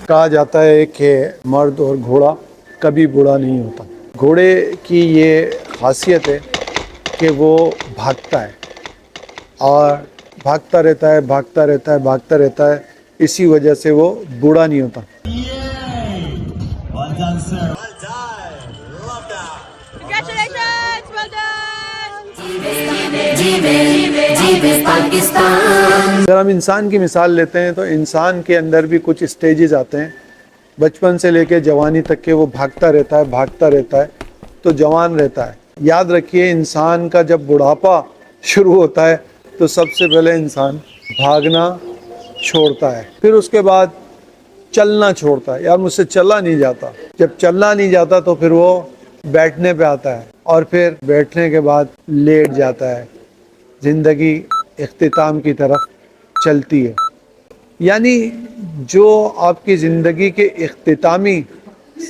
کہا جاتا ہے کہ مرد اور گھوڑا کبھی بوڑھا نہیں ہوتا۔ گھوڑے کی یہ خاصیت ہے کہ وہ بھاگتا ہے اور بھاگتا رہتا ہے، بھاگتا رہتا ہے، بھاگتا رہتا ہے، اسی وجہ سے وہ بوڑھا نہیں ہوتا۔ اگر ہم انسان کی مثال لیتے ہیں تو انسان کے اندر بھی کچھ اسٹیجز آتے ہیں، بچپن سے لے کے جوانی تک کے وہ بھاگتا رہتا ہے، بھاگتا رہتا ہے تو جوان رہتا ہے۔ یاد رکھیے انسان کا جب بڑھاپا شروع ہوتا ہے تو سب سے پہلے انسان بھاگنا چھوڑتا ہے، پھر اس کے بعد چلنا چھوڑتا ہے، یار مجھ سے چلا نہیں جاتا۔ جب چلنا نہیں جاتا تو پھر وہ بیٹھنے پہ آتا ہے اور پھر بیٹھنے کے بعد لیٹ جاتا ہے۔ زندگی اختتام کی طرف چلتی ہے۔ یعنی جو آپ کی زندگی کے اختتامی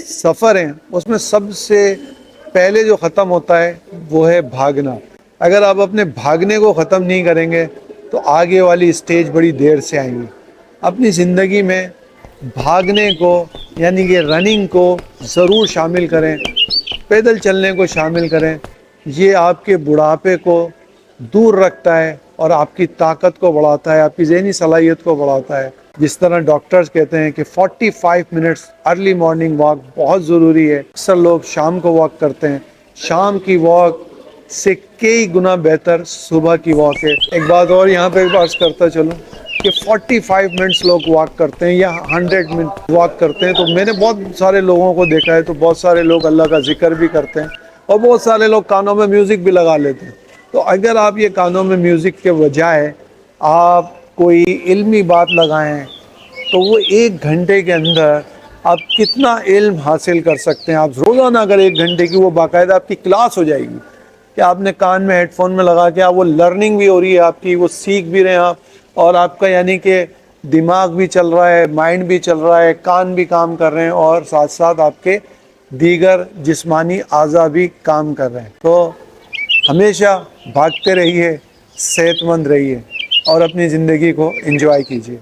سفر ہیں اس میں سب سے پہلے جو ختم ہوتا ہے وہ ہے بھاگنا۔ اگر آپ اپنے بھاگنے کو ختم نہیں کریں گے تو آگے والی اسٹیج بڑی دیر سے آئیں گی۔ اپنی زندگی میں بھاگنے کو یعنی کہ رننگ کو ضرور شامل کریں، پیدل چلنے کو شامل کریں۔ یہ آپ کے بڑھاپے کو دور رکھتا ہے اور آپ کی طاقت کو بڑھاتا ہے، آپ کی ذہنی صلاحیت کو بڑھاتا ہے۔ جس طرح ڈاکٹرز کہتے ہیں کہ 45 منٹس ارلی مارننگ واک بہت ضروری ہے۔ اکثر لوگ شام کو واک کرتے ہیں، شام کی واک سے کئی گنا بہتر صبح کی واک ہے۔ ایک بات اور یہاں پہ عرض کرتا چلوں کہ 45 منٹس لوگ واک کرتے ہیں یا 100 منٹ واک کرتے ہیں، تو میں نے بہت سارے لوگوں کو دیکھا ہے، تو بہت سارے لوگ اللہ کا ذکر بھی کرتے ہیں اور بہت سارے لوگ کانوں میں میوزک بھی لگا لیتے ہیں۔ تو اگر آپ یہ کانوں میں میوزک کے بجائے آپ کوئی علمی بات لگائیں تو وہ 1 گھنٹے کے اندر آپ کتنا علم حاصل کر سکتے ہیں۔ آپ روزانہ اگر 1 گھنٹے کی وہ باقاعدہ آپ کی کلاس ہو جائے گی کہ آپ نے کان میں ہیڈ فون میں لگا کے آپ وہ لرننگ بھی ہو رہی ہے آپ کی، وہ سیکھ بھی رہے ہیں آپ، اور آپ کا یعنی کہ دماغ بھی چل رہا ہے، مائنڈ بھی چل رہا ہے، کان بھی کام کر رہے ہیں اور ساتھ ساتھ آپ کے دیگر جسمانی اعضاء بھی کام کر رہے ہیں۔ تو ہمیشہ بھاگتے رہیے، صحت مند رہیے اور اپنی زندگی کو انجوائے کیجیے۔